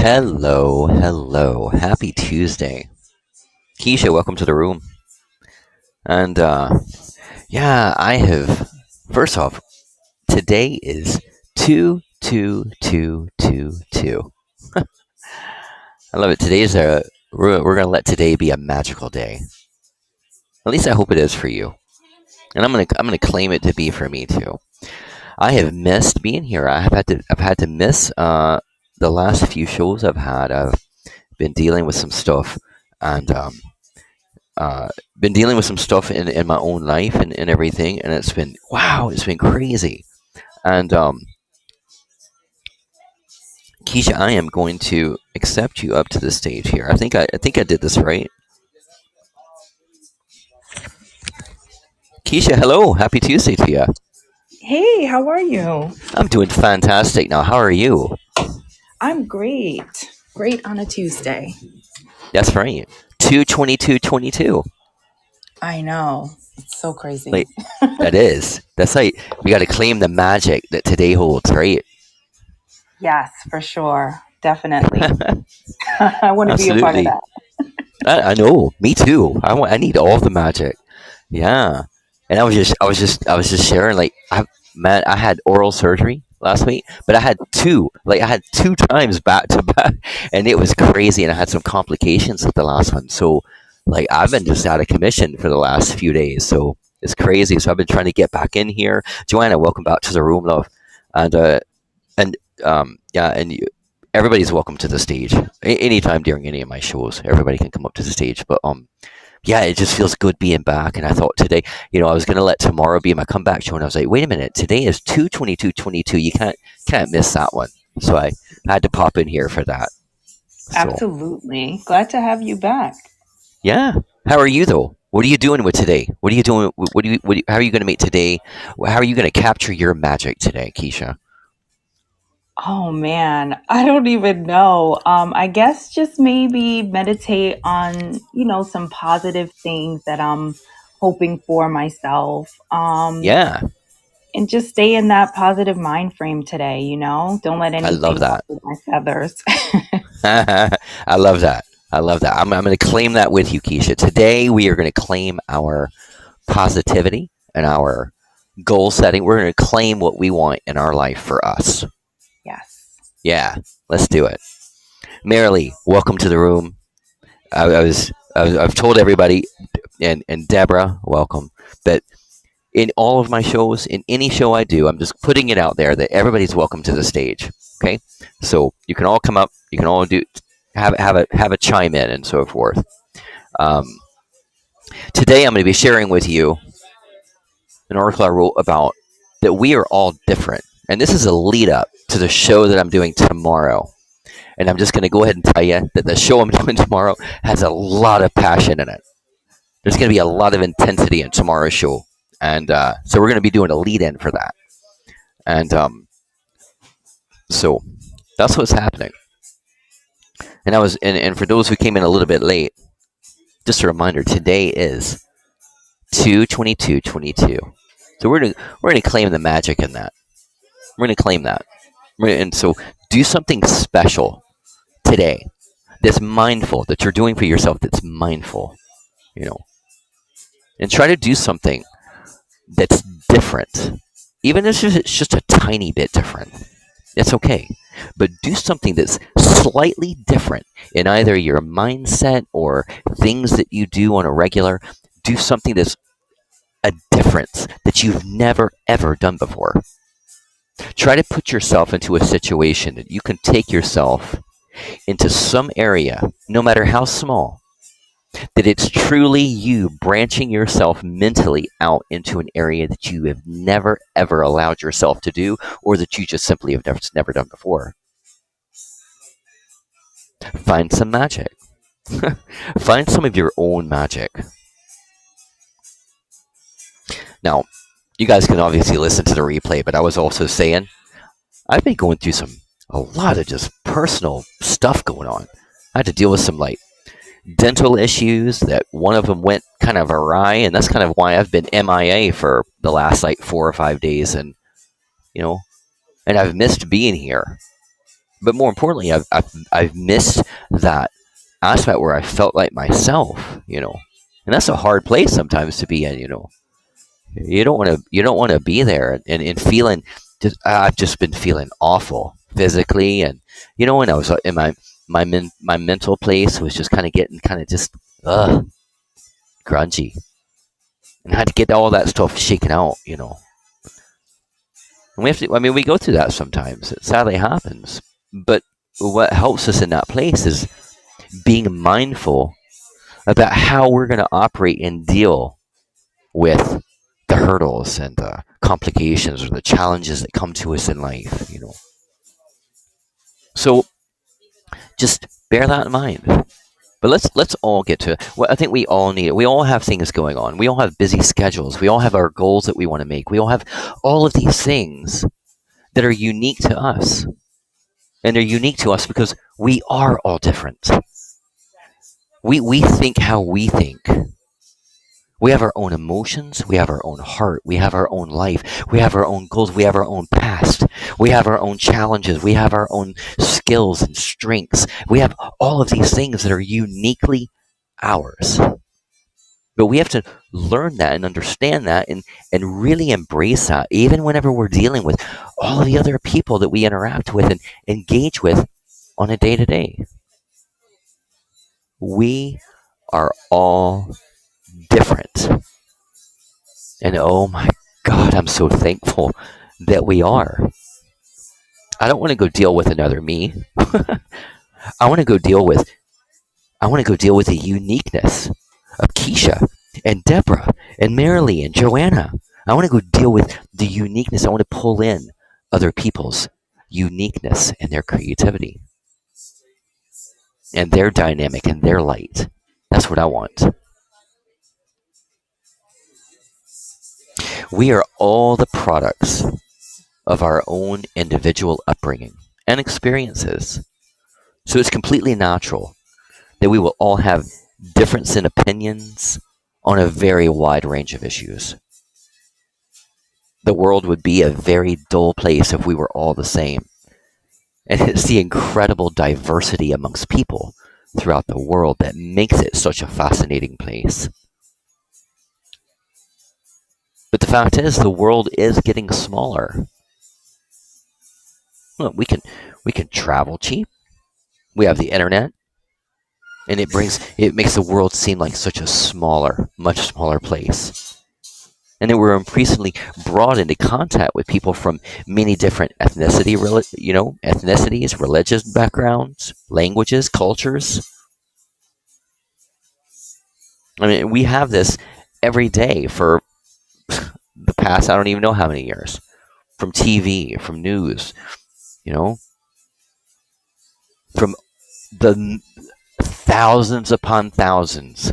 Hello, hello. Happy Tuesday. Keisha, welcome to the room. And yeah, I have first off, today is 22222. I love it. Today's a we're gonna let today be a magical day. At least I hope it is for you. And I'm gonna claim it to be for me too. I have missed being here. I've had to miss the last few shows I've had. I've been dealing with some stuff and been dealing with some stuff in my own life and everything, and it's been wow, it's been crazy. And Keisha, I am going to accept you up to the stage here. I think I did this right. Keisha, hello, happy Tuesday to you. Hey, how are you? I'm doing fantastic now. How are you? I'm great. Great on a Tuesday. That's right. 22222. I know. It's so crazy. Like that is. That's like we got to claim the magic that today holds, right? Yes, for sure. Definitely. I want to be a part of Absolutely. that. I know. Me too. I need all the magic. Yeah. And I was just sharing like I had oral surgery last week, but I had two times back to back, and it was crazy, and I had some complications with the last one. So like I've been just out of commission for the last few days. So it's crazy. So I've been trying to get back in here. Joanna, welcome back to the room, love. And and yeah, and everybody's welcome to the stage. Anytime during any of my shows, everybody can come up to the stage. But yeah, it just feels good being back. And I thought today, I was gonna let tomorrow be my comeback show, and I was like, wait a minute, today is 22222. You can't miss that one. So I had to pop in here for that. So Absolutely. Glad to have you back. yeah, how are you though? What are you doing with today? What are you doing? How are you going to make today? How are you going to capture your magic today, Keisha? Oh man, I don't even know. I guess just maybe meditate on, some positive things that I'm hoping for myself. Yeah, And just stay in that positive mind frame today. Don't let I love anything that. ruffle my feathers. I love that. I love that. I'm going to claim that with you, Keisha. Today we are going to claim our positivity and our goal setting. We're going to claim what we want in our life for us. Yes. Yeah, let's do it. Marilee, welcome to the room. I've told everybody, and Deborah, welcome. That in all of my shows, in any show I do, I'm just putting it out there that everybody's welcome to the stage. Okay, so you can all come up. You can all have a chime in and so forth. Um, Today, I'm going to be sharing with you an article I wrote about that we are all different, and this is a lead up to the show that I'm doing tomorrow. And I'm just going to go ahead and tell you that the show I'm doing tomorrow has a lot of passion in it. There's going to be a lot of intensity in tomorrow's show, and so we're going to be doing a lead in for that. And so that's what's happening. And for those who came in a little bit late, just a reminder: today is 22222. So we're gonna claim the magic in that. We're gonna claim that. And so do something special today that's mindful, that you're doing for yourself, that's mindful. You know, and try to do something that's different, even if it's just a tiny bit different. It's okay, but do something that's slightly different in either your mindset or things that you do on a regular. Do something that's a difference that you've never ever done before. Try to put yourself into a situation that you can take yourself into some area, no matter how small, that it's truly you branching yourself mentally out into an area that you have never ever allowed yourself to do, or that you just simply have never done before. Find some magic. Find some of your own magic. Now, you guys can obviously listen to the replay, but I was also saying I've been going through a lot of just personal stuff going on. I had to deal with some like dental issues that one of them went kind of awry, and that's kind of why I've been MIA for the last like 4 or 5 days, and you know, and I've missed being here. But more importantly, I've missed that aspect where I felt like myself, and that's a hard place sometimes to be in. You don't want to be there, and feeling I've just been feeling awful physically, and when I was in my mental place was just kind of getting kind of just grungy, and I had to get all that stuff shaken out. And we have to. I mean, we go through that sometimes. It sadly happens, but what helps us in that place is being mindful about how we're going to operate and deal with the hurdles and the complications or the challenges that come to us in life. So just bear that in mind. But let's all get to well, I think we all need it. We all have things going on. We all have busy schedules. We all have our goals that we want to make. We all have all of these things that are unique to us. And they're unique to us because we are all different. We think how we think. We have our own emotions. We have our own heart. We have our own life. We have our own goals. We have our own past. We have our own challenges. We have our own skills and strengths. We have all of these things that are uniquely ours. But we have to learn that and understand that and really embrace that, even whenever we're dealing with all of the other people that we interact with and engage with on a day to day. We are all different. And oh my God, I'm so thankful that we are. I don't want to go deal with another me. I want to go deal with the uniqueness of Keisha and Deborah and Marilee and Joanna. I want to go deal with the uniqueness. I want to pull in other people's uniqueness and their creativity and their dynamic and their light. That's what I want. We are all the products of our own individual upbringing and experiences. So it's completely natural that we will all have difference in opinions on a very wide range of issues. The world would be a very dull place if we were all the same. And it's the incredible diversity amongst people throughout the world that makes it such a fascinating place. But the fact is, the world is getting smaller. Well, we can travel cheap. We have the internet, and it makes the world seem like such a much smaller place. And then we're increasingly brought into contact with people from many different ethnicities, religious backgrounds, languages, cultures. I mean, we have this every day for the past, I don't even know how many years, from TV, from news, from the thousands upon thousands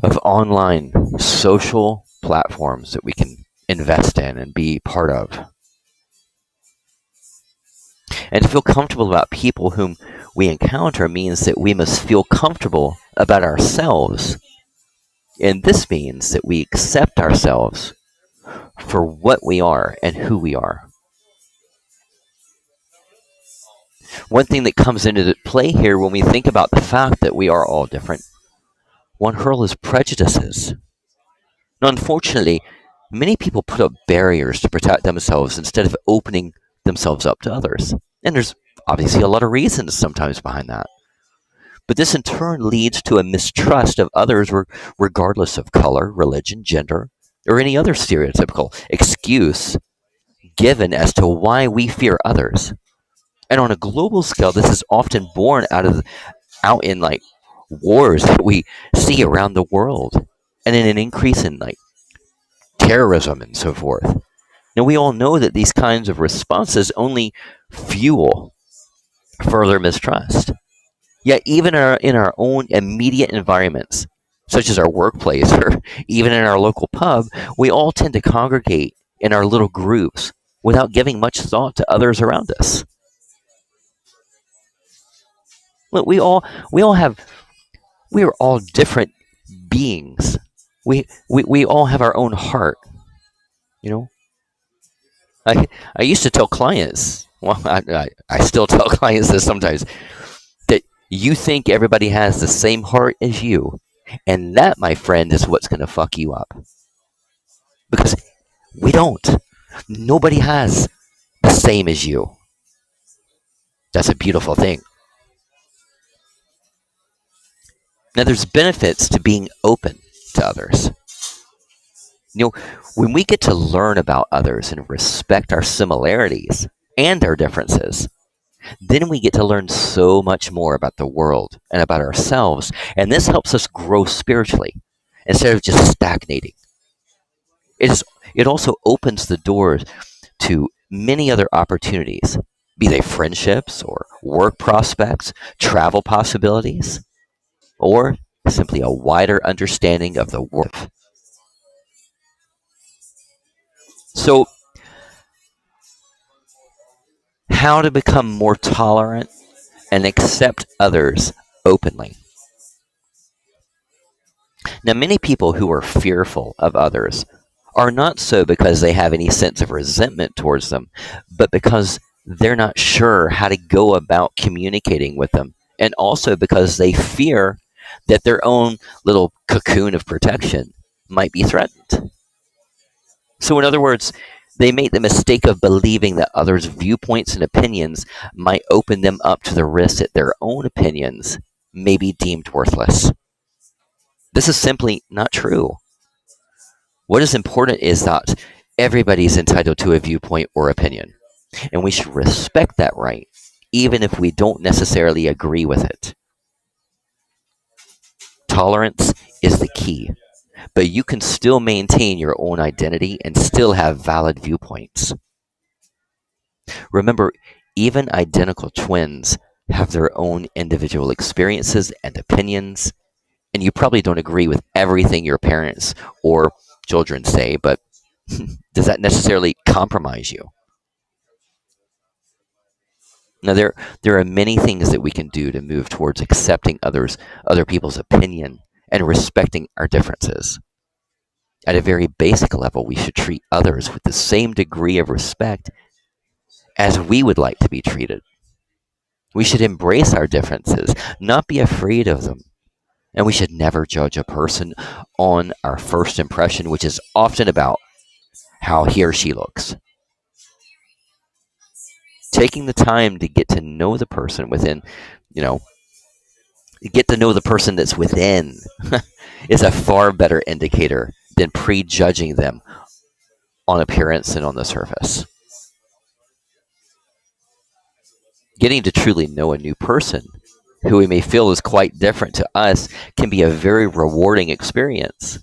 of online social platforms that we can invest in and be part of. And to feel comfortable about people whom we encounter means that we must feel comfortable about ourselves. And this means that we accept ourselves for what we are and who we are. One thing that comes into play here when we think about the fact that we are all different, one hurl is prejudices. Now, unfortunately, many people put up barriers to protect themselves instead of opening themselves up to others. And there's obviously a lot of reasons sometimes behind that. But this in turn leads to a mistrust of others regardless of color, religion, gender, or any other stereotypical excuse given as to why we fear others. And on a global scale, this is often born out in like wars that we see around the world, and in an increase in like terrorism and so forth. Now we all know that these kinds of responses only fuel further mistrust. Yet even in our own immediate environments, such as our workplace or even in our local pub, we all tend to congregate in our little groups without giving much thought to others around us. Look, we are all different beings. We all have our own heart. I used to tell clients, Well, I still tell clients this sometimes, that you think everybody has the same heart as you, and that, my friend, is what's going to fuck you up. Because we don't. Nobody has the same as you. That's a beautiful thing. Now, there's benefits to being open to others. You know, when we get to learn about others and respect our similarities and our differences, then we get to learn so much more about the world and about ourselves. And this helps us grow spiritually instead of just stagnating. It, is, it also opens the doors to many other opportunities, be they friendships or work prospects, travel possibilities, or simply a wider understanding of the world. So, how to become more tolerant and accept others openly. Now, many people who are fearful of others are not so because they have any sense of resentment towards them, but because they're not sure how to go about communicating with them, and also because they fear that their own little cocoon of protection might be threatened. So, in other words, they make the mistake of believing that others' viewpoints and opinions might open them up to the risk that their own opinions may be deemed worthless. This is simply not true. What is important is that everybody is entitled to a viewpoint or opinion, and we should respect that right, even if we don't necessarily agree with it. Tolerance is the key, but you can still maintain your own identity and still have valid viewpoints. Remember, even identical twins have their own individual experiences and opinions, and you probably don't agree with everything your parents or children say, but does that necessarily compromise you? Now, there are many things that we can do to move towards accepting other people's opinion and respecting our differences. At a very basic level, we should treat others with the same degree of respect as we would like to be treated. We should embrace our differences, not be afraid of them. And we should never judge a person on our first impression, which is often about how he or she looks. Taking the time to get to know the person within, you know, get to know the person that's within is a far better indicator than prejudging them on appearance and on the surface. Getting to truly know a new person who we may feel is quite different to us can be a very rewarding experience.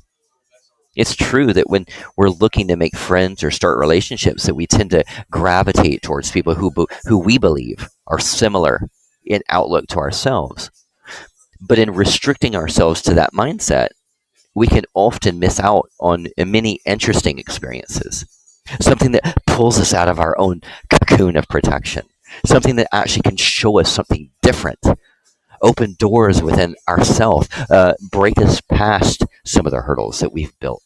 It's true that when we're looking to make friends or start relationships, that we tend to gravitate towards people who we believe are similar in outlook to ourselves. But in restricting ourselves to that mindset, we can often miss out on many interesting experiences. Something that pulls us out of our own cocoon of protection. Something that actually can show us something different. Open doors within ourselves, break us past some of the hurdles that we've built.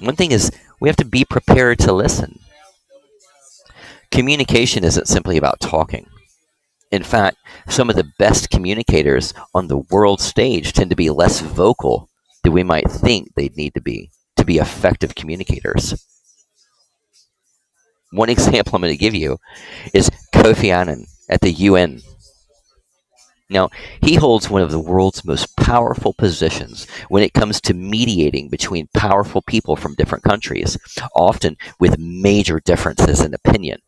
One thing is, we have to be prepared to listen. Communication isn't simply about talking. In fact, some of the best communicators on the world stage tend to be less vocal than we might think they'd need to be effective communicators. One example I'm going to give you is Kofi Annan at the UN. Now, he holds one of the world's most powerful positions when it comes to mediating between powerful people from different countries, often with major differences in opinion.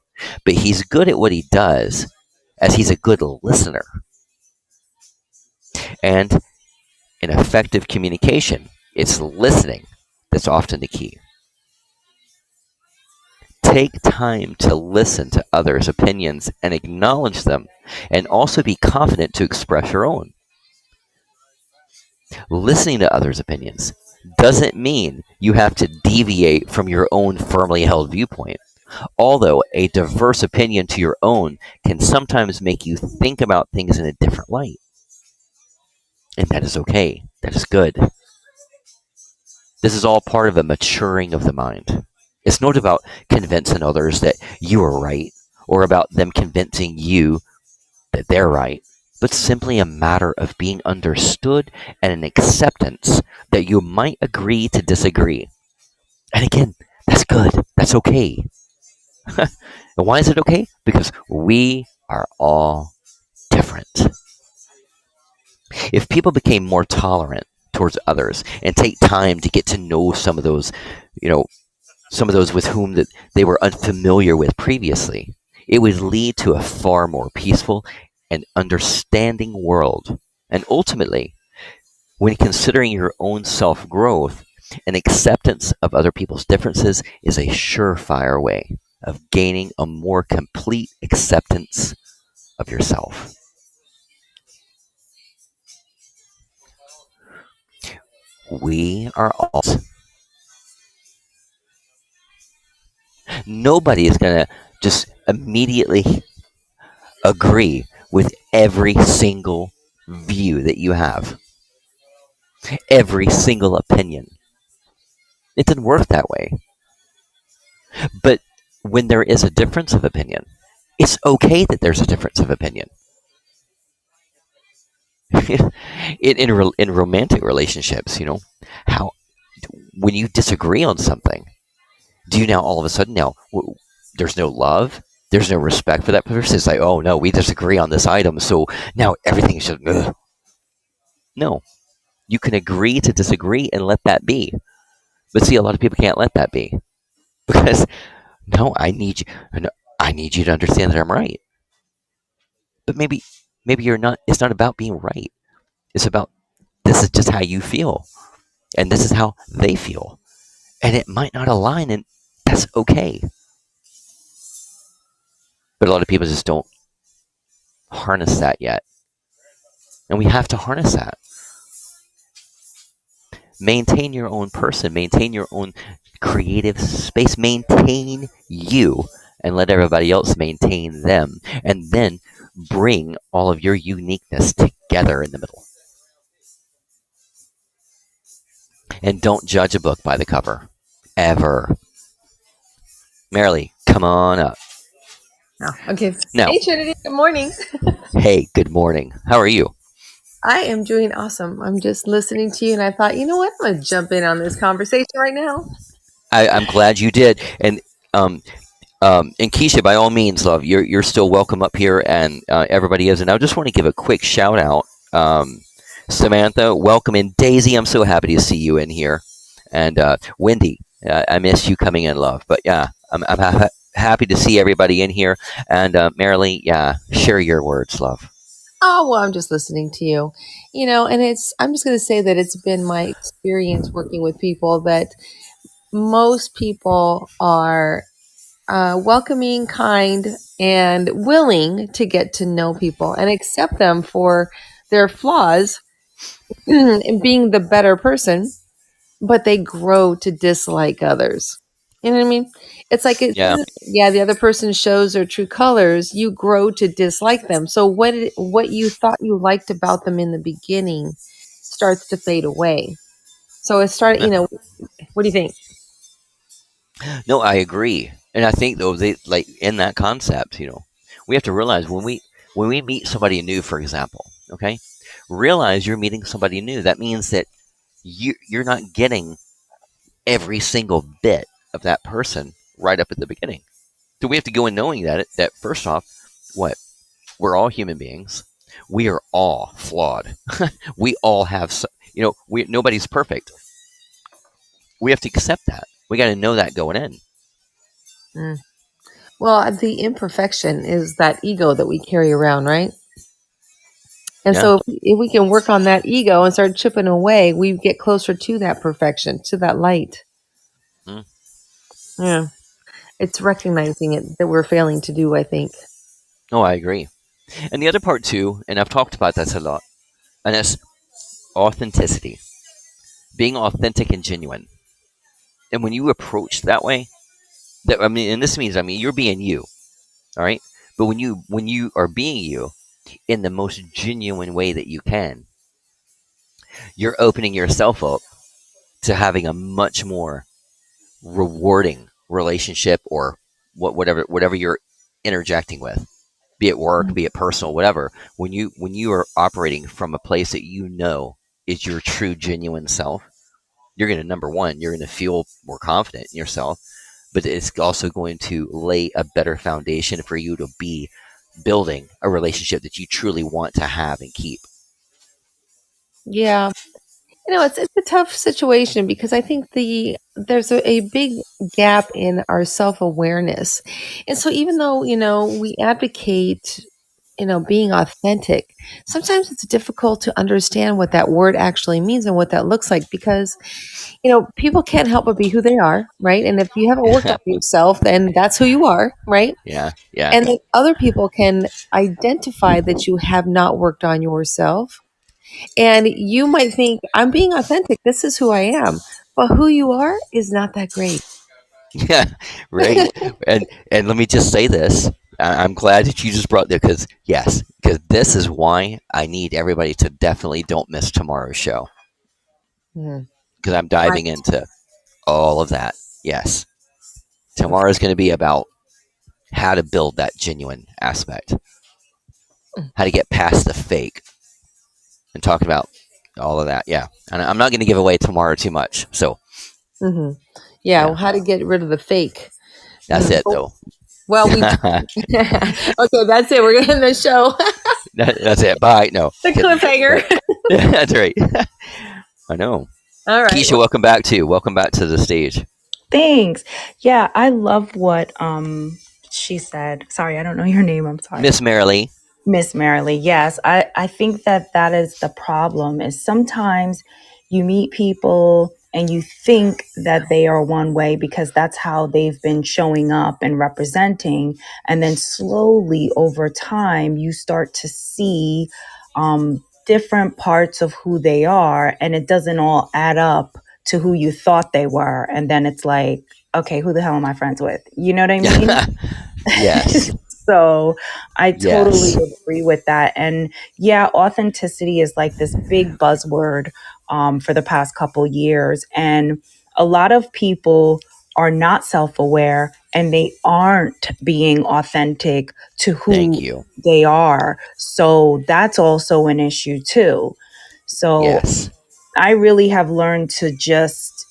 But he's good at what he does, as he's a good listener. And in effective communication, it's listening that's often the key. Take time to listen to others' opinions and acknowledge them, and also be confident to express your own. Listening to others' opinions doesn't mean you have to deviate from your own firmly held viewpoint, although a diverse opinion to your own can sometimes make you think about things in a different light. And that is okay. That is good. This is all part of a maturing of the mind. It's not about convincing others that you are right or about them convincing you that they're right, but simply a matter of being understood and an acceptance that you might agree to disagree. And again, that's good. That's okay. And why is it okay? Because we are all different. If people became more tolerant towards others and take time to get to know you know, some of those with whom that they were unfamiliar with previously, it would lead to a far more peaceful and understanding world. And ultimately, when considering your own self growth, an acceptance of other people's differences is a surefire way of gaining a more complete acceptance of yourself. We are all. Nobody is going to just immediately agree with every single view that you have, every single opinion. It doesn't work that way. But when there is a difference of opinion, it's okay that there's a difference of opinion. In romantic relationships, how when you disagree on something, do you now all of a sudden there's no love, there's no respect for that person? It's like, oh no, we disagree on this item, so now everything is just ugh. No, you can agree to disagree and let that be. But see, a lot of people can't let that be because no, I need you to understand that I'm right. But maybe you're not. It's not about being right. It's about this is just how you feel, and this is how they feel, and it might not align, and that's okay. But a lot of people just don't harness that yet, and we have to harness that. Maintain your own person, maintain your own creative space, maintain you, and let everybody else maintain them, and then bring all of your uniqueness together in the middle. And don't judge a book by the cover, ever. Marilee, come on up. Oh, okay. Now, Hey, Trinity. Good morning. hey, good morning. How are you? I am doing awesome. I'm just listening to you, and I thought, you know what? I'm going to jump in on this conversation right now. I'm glad you did. Um, and Keisha, by all means, love, you're still welcome up here, and everybody is. And I just want to give a quick shout out. Samantha, welcome in. Daisy, I'm so happy to see you in here. And Wendy, I miss you coming in, love. But yeah, I'm happy to see everybody in here. And Marilee, yeah, share your words, love. Oh, well, I'm just listening to you. And I'm just going to say that it's been my experience working with people that most people are welcoming, kind, and willing to get to know people and accept them for their flaws and being the better person, but they grow to dislike others. You know what I mean? It's like Yeah. yeah, the other person shows their true colors, you grow to dislike them. So what you thought you liked about them in the beginning starts to fade away. So it started, what do you think? No, I agree. And I think though they like in that concept, we have to realize when we meet somebody new, for example, okay, realize you're meeting somebody new. That means that you're not getting every single bit of that person right up at the beginning. So we have to go in knowing that first off, what we're all human beings. We are all flawed. We all have, nobody's perfect. We have to accept that. We got to know that going in. Mm. Well, the imperfection is that ego that we carry around, right? And Yeah. so if we can work on that ego and start chipping away, we get closer to that perfection, to that light. Mm. Yeah. It's recognizing it that we're failing to do, I think. Oh, I agree. And the other part too, and I've talked about this a lot, and that's authenticity, being authentic and genuine. And when you approach that way, and this means, you're being you, all right. But when you are being you in the most genuine way that you can, you're opening yourself up to having a much more rewarding relationship or whatever you're interjecting with, be it work, be it personal, whatever. When you are operating from a place that you know is your true genuine self, you're going to, number one, you're going to feel more confident in yourself, but it's also going to lay a better foundation for you to be building a relationship that you truly want to have and keep. Yeah. It's a tough situation because I think there's a big gap in our self-awareness. And so even though, we advocate, being authentic, sometimes it's difficult to understand what that word actually means and what that looks like because, people can't help but be who they are, right? And if you haven't worked on yourself, then that's who you are, right? Yeah, yeah. And then other people can identify that you have not worked on yourself. And you might think, I'm being authentic. This is who I am. But who you are is not that great. Yeah, right. And let me just say this. I'm glad that you just brought that, because yes, because this is why I need everybody to definitely don't miss tomorrow's show, Hmm. because I'm Right. diving into all of that. Yes, tomorrow is going to be about how to build that genuine aspect, how to get past the fake, and talking about all of that. Yeah, and I'm not going to give away tomorrow too much. So Hmm. Yeah. yeah, Well, how to get rid of the fake. that's Mm. it though. Well, we. Okay, that's it. We're going to end the show. That's it. Bye. No, The kidding. cliffhanger. That's right. I know. All right. Keisha, welcome back too. Welcome back to the stage. Thanks. Yeah, I love what she said. Sorry, I don't know your name. I'm sorry. Miss Marilee. Miss Marilee, yes. I think that that is the problem is sometimes you meet people and you think that they are one way because that's how they've been showing up and representing. And then slowly over time, you start to see different parts of who they are, and it doesn't all add up to who you thought they were. And then it's like, okay, who the hell am I friends with? You know what I mean? Yes. So I totally Yes. agree with that. And yeah, authenticity is like this big buzzword for the past couple years. And a lot of people are not self aware and they aren't being authentic to Thank who you. they are. So that's also an issue too. So Yes. I really have learned to just,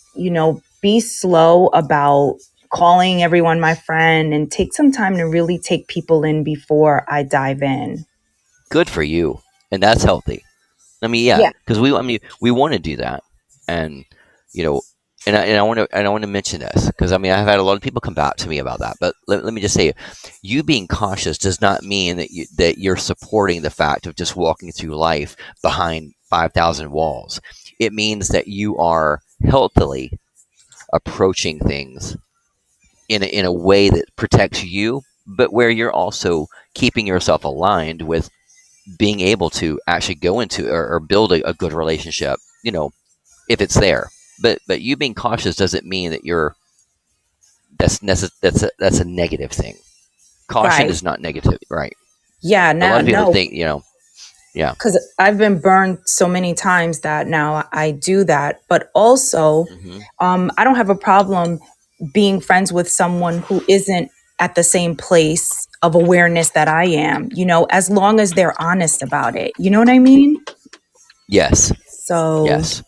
be slow about calling everyone my friend and take some time to really take people in before I dive in. Good for you. And that's healthy. I mean, yeah, Yeah. because we want to do that, and you know, and I want to mention this because I mean I've had a lot of people come back to me about that, but let me just say, you being cautious does not mean that you're supporting the fact of just walking through life behind 5,000 walls. It means that you are healthily approaching things in a way that protects you, but where you're also keeping yourself aligned with being able to actually go into or build a good relationship, if it's there. But you being cautious doesn't mean that you're that's a negative thing. Caution Right. is not negative, right? Yeah. A lot No, of people no, think, yeah. because I've been burned so many times that now I do that. But also, Hmm. I don't have a problem being friends with someone who isn't at the same place of awareness that I am, as long as they're honest about it. You know what I mean? Yes, So, yes,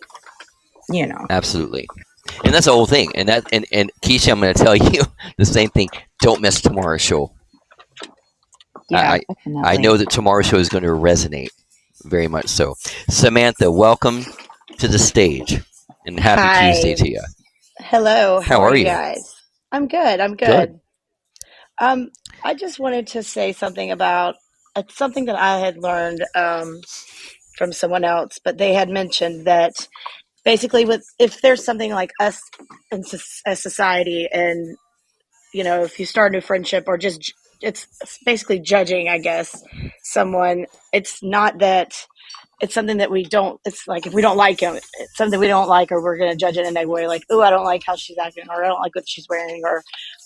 you know, absolutely. And that's the whole thing. And Keisha, I'm going to tell you the same thing. Don't miss tomorrow's show. yeah, I I definitely. know that tomorrow's show is going to resonate very much so. Samantha, welcome to the stage, and happy Tuesday Hi. to you. Hello. How How are are you you? guys? I'm good. I'm Good. good. I just wanted to say something about something that I had learned from someone else, but they had mentioned that basically, with if there's something like us in a society, and if you start a new friendship or just it's basically judging, I guess, someone. It's not that it's something that we don't. It's like if we don't like him, it's something we don't like, or we're going to judge it in a negative way. Like, oh, I don't like how she's acting, or I don't like what she's wearing,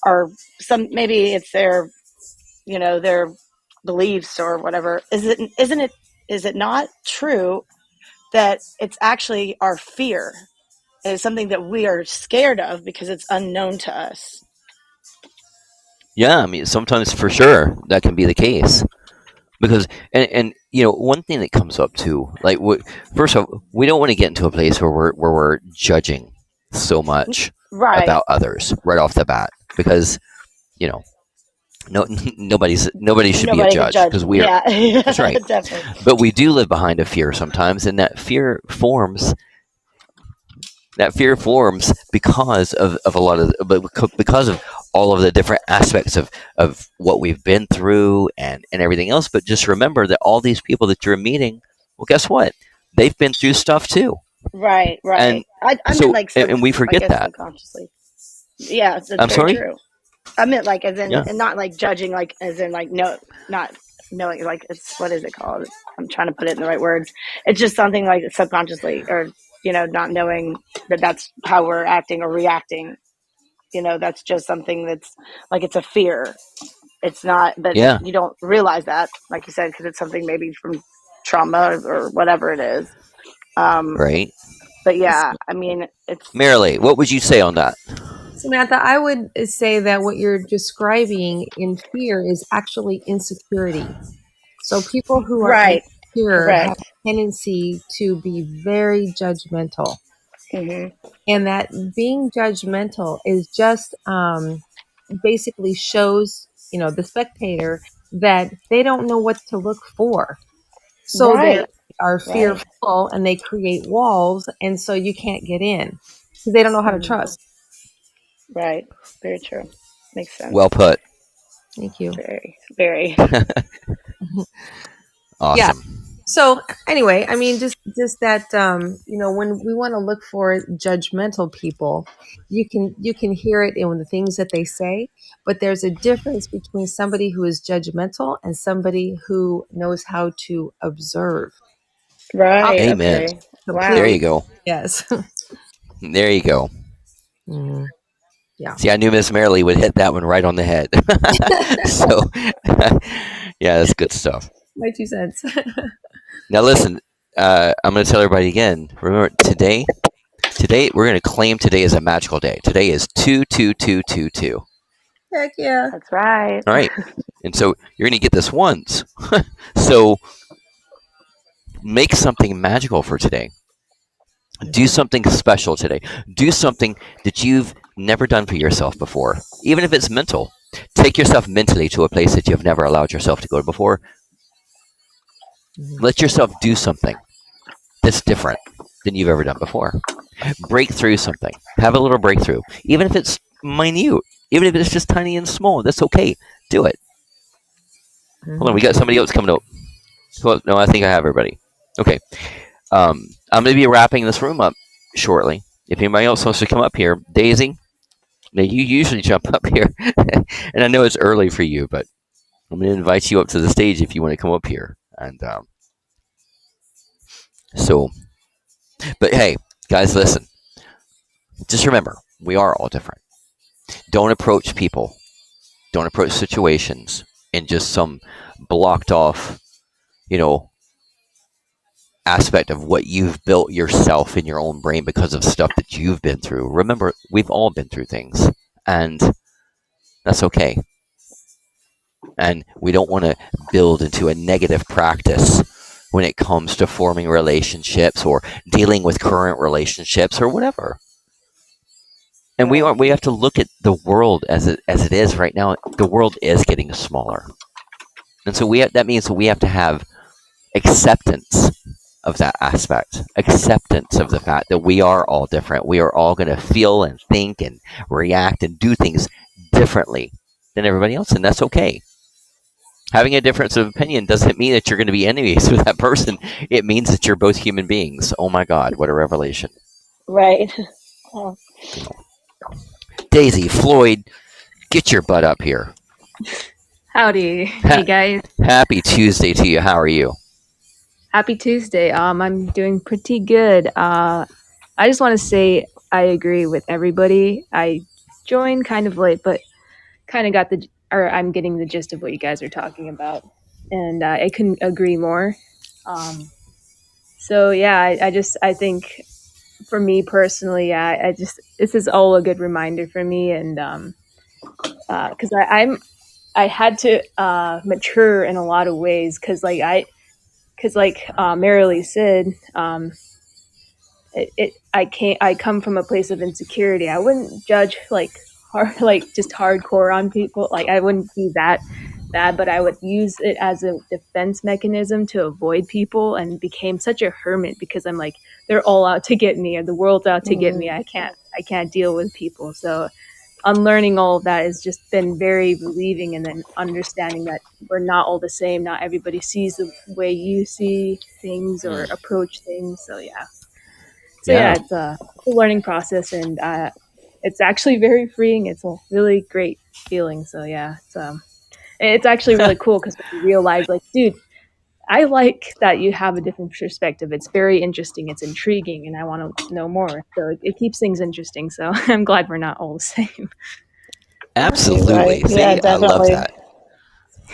or some maybe it's their beliefs or whatever. Is it not true that it's actually our fear? It's something that we are scared of because it's unknown to us. Yeah, I mean, sometimes for sure that can be the case because, and one thing that comes up too, like first of all, we don't want to get into a place where we're judging so much Right. about others right off the bat because you know no nobody should be a Nobody can judge judge. because we are. Yeah, That's right. definitely. But we do live behind a fear sometimes, and that fear forms because of a lot of because of all of the different aspects of what we've been through and everything else. But just remember that all these people that you're meeting, well, guess what? They've been through stuff too, Right, and right. I meant so like and we I forget guess that. subconsciously. Yeah, that's I'm very sorry. true. I meant like as in, Yeah, and not like judging, like as in like no, not knowing, like it's what is it called? I'm trying to put it in the right words. It's just something like subconsciously, or not knowing that that's how we're acting or reacting. That's just something that's like it's a fear. It's not, but yeah, you don't realize that, like you said, because it's something maybe from trauma or whatever it is. Um, right. but yeah, I mean, it's Marilee, what would you say on that? Samantha, I would say that what you're describing in fear is actually insecurity. So people who are right, insecure have correct. a tendency to be very judgmental. Hmm. And that being judgmental is just basically shows, the spectator that they don't know what to look for. So they Right, are right. fearful and they create walls. And so you can't get in because they don't know how to Hmm. trust. Right. Very true. Makes Well sense. put. Thank you. Very, very. Yeah. Awesome. So anyway, I mean, just that when we want to look for judgmental people, you can hear it in the things that they say, but there's a difference between somebody who is judgmental and somebody who knows how to observe. Right. Amen. Okay. There Wow. you Completely. go. Yes. There you go. Mm, yeah. See, I knew Miss Marilee would hit that one right on the head. So, yeah, that's good stuff. My 2 cents. Now, listen, I'm going to tell everybody again. Remember, today we're going to claim today as a magical day. Today is 22222. Heck yeah. That's right. All right, and so you're going to get this once. So make something magical for today. Do Hmm. something special today. Do something that you've never done for yourself before, even if it's mental. Take yourself mentally to a place that you've never allowed yourself to go before. Mhm. Let yourself do something that's different than you've ever done before. Break through something. Have a little breakthrough. Even if it's minute, even if it's just tiny and small, that's okay. Do it. Hold on, we Mhm. got somebody else coming up. No, I think I have everybody. Okay. I'm going to be wrapping this room up shortly. If anybody else wants to come up here, Daisy, now you usually jump up here, and I know it's early for you, but I'm going to invite you up to the stage if you want to come up here. And so, but hey, guys, listen. Just remember, we are all different. Don't approach people. Don't approach situations in just some blocked off, you know, aspect of what you've built yourself in your own brain because of stuff that you've been through. Remember, we've all been through things, and that's okay. And we don't want to build into a negative practice when it comes to forming relationships or dealing with current relationships or whatever. And Right. we have to look at the world as it is right now. The world is getting smaller, and so that means that we have to have acceptance of that aspect, acceptance of the fact that we are all different. We are all going to feel and think and react and do things differently than everybody else, and that's okay. Having a difference of opinion doesn't mean that you're going to be enemies with that person. It means that you're both human beings. Oh my God, what a revelation! Right. Oh, You know, Daisy, Floyd, get your butt up here. Howdy. Hey Ha- guys. Happy Tuesday to you. How are you? Happy Tuesday. I'm doing pretty good. I just want to say I agree with everybody. I joined kind of late, but kind of got or I'm getting the gist of what you guys are talking about. And I couldn't agree more. Um, so yeah, I think for me personally, yeah, this is all a good reminder for me. And because I had to mature in a lot of ways because Marilee said, I come from a place of insecurity. I wouldn't judge just hardcore on people. Like I wouldn't be that bad, but I would use it as a defense mechanism to avoid people, and became such a hermit because I'm like, they're all out to get me, or the world's out to get me. I can't deal with people. So unlearning all of that has just been very relieving, and then understanding that we're not all the same. Not everybody sees the way you see things or approach things. So Yeah. it's a learning process, and it's actually very freeing. It's a really great feeling. So it's actually really cool because you realize, like, dude, I like that you have a different perspective. It's very interesting. It's intriguing, and I want to know more. So it keeps things interesting. So I'm glad we're not all the same. Absolutely. Right. See, Yeah, I love definitely.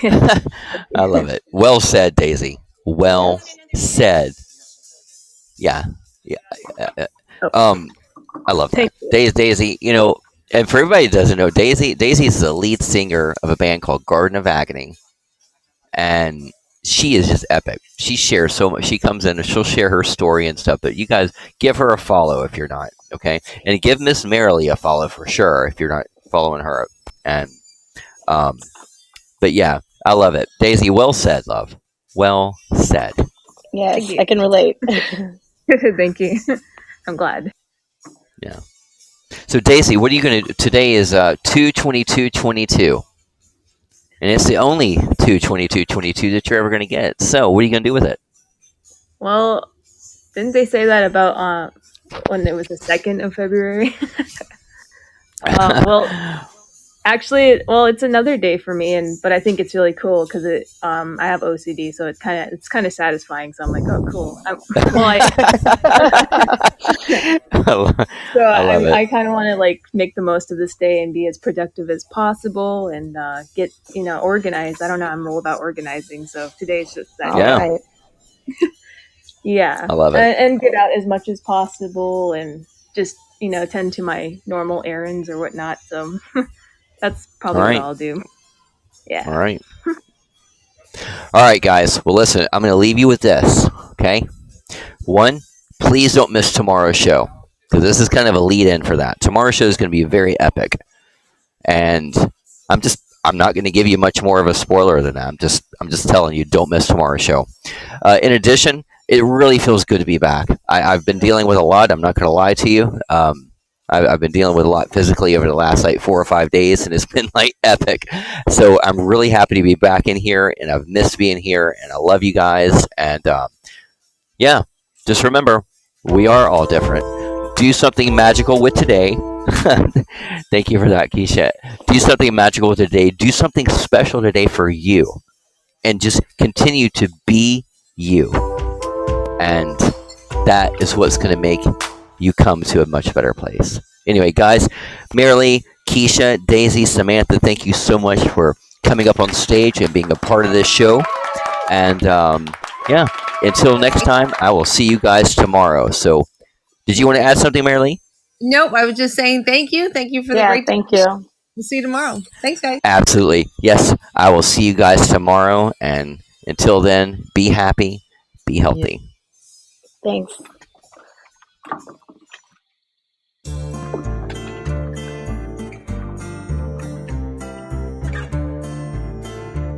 that. I love it. Well said, Daisy. Well said. Yeah. Yeah. Oh, I love that. thank you. Daisy, and for everybody that doesn't know, Daisy is the lead singer of a band called Garden of Agony, and she is just epic. She shares so much. She comes in and she'll share her story and stuff. But you guys give her a follow if you're not, okay, and give Miss Marilee a follow for sure if you're not following her. And but yeah, I love it. Daisy, well said, love. Well said. Yes, Thank you. I can relate. Thank you. I'm glad. Yeah. So Daisy, what are you gonna do? Today is 2/22/22. And it's the only 2/22/22 that you're ever going to get. So, what are you going to do with it? Well, didn't they say that about when it was the 2nd of February? Well, actually, it's another day for me, but I think it's really cool because I have OCD, so it's kind of satisfying. So I'm like, oh, cool. I love it. I kind of want to like make the most of this day and be as productive as possible, and get organized. I don't know. I'm all about organizing, so today's just that All day. Yeah. right. Yeah, I love it. and get out as much as possible, and just tend to my normal errands or whatnot. So that's probably All what right. I'll do. Yeah. All right. All right, guys. Well, listen, I'm going to leave you with this, okay? One, please don't miss tomorrow's show, because this is kind of a lead in for that. Tomorrow's show is going to be very epic. And I'm not going to give you much more of a spoiler than that. I'm just telling you, don't miss tomorrow's show. In addition, it really feels good to be back. I've been dealing with a lot. I'm not going to lie to you. I've been dealing with a lot physically over the last like 4 or 5 days, and it's been like epic. So I'm really happy to be back in here, and I've missed being here, and I love you guys. And yeah, just remember, we are all different. Do something magical with today. Thank you for that, Keisha. Do something magical with today. Do something special today for you, and just continue to be you. And that is what's going to make you come to a much better place. Anyway, guys, Marilee, Keisha, Daisy, Samantha, thank you so much for coming up on stage and being a part of this show. And yeah, until next time, I will see you guys tomorrow. So, did you want to add something, Marilee? Nope, I was just saying thank you. Thank you for the great Thank you. We'll see you tomorrow. Thanks, guys. Absolutely. Yes, I will see you guys tomorrow. And until then, be happy, be healthy. Thanks.